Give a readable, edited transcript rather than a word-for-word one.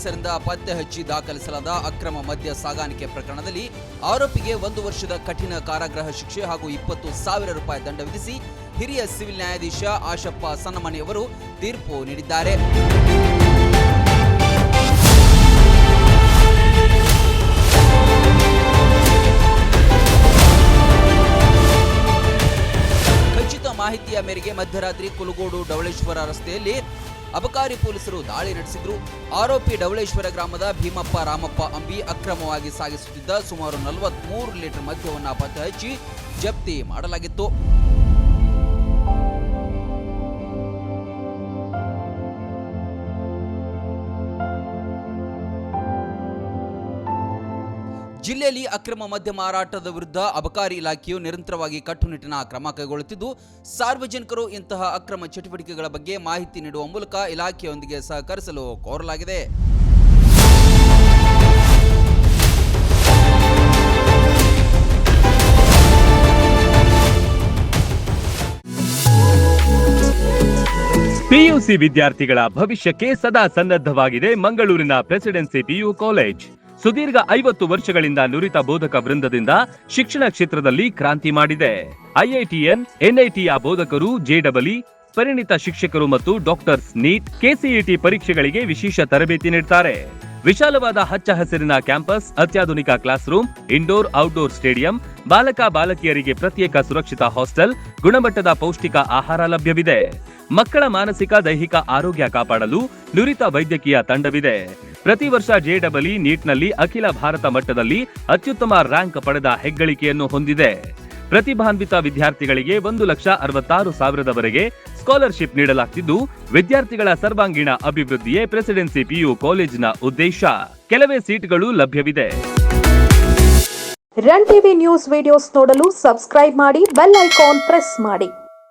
ಪೊಲೀಸರಿಂದ ಪತ್ತೆ ಹಚ್ಚಿ ದಾಖಲಿಸಲಾದ ಅಕ್ರಮ ಮದ್ಯ ಸಾಗಾಣಿಕೆ ಪ್ರಕರಣದಲ್ಲಿ ಆರೋಪಿಗೆ 1 ವರ್ಷದ ಕಠಿಣ ಕಾರಾಗೃಹ ಶಿಕ್ಷೆ ಹಾಗೂ 20,000 ರೂಪಾಯಿ ದಂಡ ವಿಧಿಸಿ ಹಿರಿಯ ಸಿವಿಲ್ ನ್ಯಾಯಾಧೀಶ ಆಶಪ್ಪ ಸನ್ನಮನೆಯವರು ತೀರ್ಪು ನೀಡಿದ್ದಾರೆ. ಖಚಿತ ಮಾಹಿತಿಯ ಮೇರೆಗೆ ಮಧ್ಯರಾತ್ರಿ ಕುಲಗೋಡು ಡವಳೇಶ್ವರ ರಸ್ತೆಯಲ್ಲಿ ಅಬಕಾರಿ ಪೊಲೀಸರು ದಾಳಿ ನಡೆಸಿದ್ರು. ಆರೋಪಿ ಡವಳೇಶ್ವರ ಗ್ರಾಮದ ಭೀಮಪ್ಪ ರಾಮಪ್ಪ ಅಂಬಿ ಅಕ್ರಮವಾಗಿ ಸಾಗಿಸುತ್ತಿದ್ದ ಸುಮಾರು 43 ಲೀಟರ್ ಮದ್ಯವನ್ನು ಪತ್ತೆ ಹಚ್ಚಿ ಜಪ್ತಿ ಮಾಡಲಾಗಿತ್ತು. ಜಿಲ್ಲೆಯಲ್ಲಿ ಅಕ್ರಮ ಮದ್ಯ ಮಾರಾಟದ ವಿರುದ್ಧ ಅಬಕಾರಿ ಇಲಾಖೆಯು ನಿರಂತರವಾಗಿ ಕಟ್ಟುನಿಟ್ಟಿನ ಕ್ರಮ ಕೈಗೊಳ್ಳುತ್ತಿದ್ದು, ಸಾರ್ವಜನಿಕರು ಇಂತಹ ಅಕ್ರಮ ಚಟುವಟಿಕೆಗಳ ಬಗ್ಗೆ ಮಾಹಿತಿ ನೀಡುವ ಮೂಲಕ ಇಲಾಖೆಯೊಂದಿಗೆ ಸಹಕರಿಸಲು ಕೋರಲಾಗಿದೆ. ಪಿಯುಸಿ ವಿದ್ಯಾರ್ಥಿಗಳ ಭವಿಷ್ಯಕ್ಕೆ ಸದಾ ಸನ್ನದ್ಧವಾಗಿದೆ ಮಂಗಳೂರಿನ ಪ್ರೆಸಿಡೆನ್ಸಿ ಪಿಯು ಕಾಲೇಜ್. ಸುದೀರ್ಘ 50 ವರ್ಷಗಳಿಂದ ನುರಿತ ಬೋಧಕ ವೃಂದದಿಂದ ಶಿಕ್ಷಣ ಕ್ಷೇತ್ರದಲ್ಲಿ ಕ್ರಾಂತಿ ಮಾಡಿದೆ. ಐಐಟಿಎನ್, ಎನ್ಐಟಿಯ ಬೋಧಕರು, ಜೆಡಬ್ಲ್ಇ, ಪರಿಣಿತ ಶಿಕ್ಷಕರು ಮತ್ತು ಡಾಕ್ಟರ್ಸ್, ನೀಟ್, ಕೆಸಿಇಟಿ ಪರೀಕ್ಷೆಗಳಿಗೆ ವಿಶೇಷ ತರಬೇತಿ ನೀಡುತ್ತಾರೆ. ವಿಶಾಲವಾದ ಹಚ್ಚ ಹಸಿರಿನ ಕ್ಯಾಂಪಸ್, ಅತ್ಯಾಧುನಿಕ class room, indoor outdoor stadium, ಬಾಲಕ ಬಾಲಕಿಯರಿಗೆ ಪ್ರತ್ಯೇಕ ಸುರಕ್ಷಿತ ಹಾಸ್ಟೆಲ್, ಗುಣಮಟ್ಟದ ಪೌಷ್ಟಿಕ ಆಹಾರ ಲಭ್ಯವಿದೆ. ಮಕ್ಕಳ ಮಾನಸಿಕ ದೈಹಿಕ ಆರೋಗ್ಯ ಕಾಪಾಡಲು ನುರಿತ ವೈದ್ಯಕೀಯ ತಂಡವಿದೆ. ಪ್ರತಿ ವರ್ಷ ಜೆಡಬ್ಲ್ಇ, ನೀಟ್ನಲ್ಲಿ ಅಖಿಲ ಭಾರತ ಮಟ್ಟದಲ್ಲಿ ಅತ್ಯುತ್ತಮ ರ್ಯಾಂಕ್ ಪಡೆದ ಹೆಗ್ಗಳಿಕೆಯನ್ನು ಹೊಂದಿದೆ. ಪ್ರತಿಭಾನ್ವಿತ ವಿದ್ಯಾರ್ಥಿಗಳಿಗೆ 1,66,000ವರೆಗೆ ಸ್ಕಾಲರ್ಶಿಪ್ ನೀಡಲಾಗುತ್ತಿದ್ದು, ವಿದ್ಯಾರ್ಥಿಗಳ ಸರ್ವಾಂಗೀಣ ಅಭಿವೃದ್ಧಿಯೇ ಪ್ರೆಸಿಡೆನ್ಸಿ ಪಿಯು ಕಾಲೇಜಿನ ಉದ್ದೇಶ. ಕೆಲವೇ ಸೀಟ್ಗಳು ಲಭ್ಯವಿದೆ. ರನ್ ಟಿವಿ ನ್ಯೂಸ್ ವಿಡಿಯೋಸ್ ನೋಡಲು ಸಬ್ಸ್ಕ್ರೈಬ್ ಮಾಡಿ, ಬೆಲ್ ಐಕಾನ್ ಪ್ರೆಸ್ ಮಾಡಿ.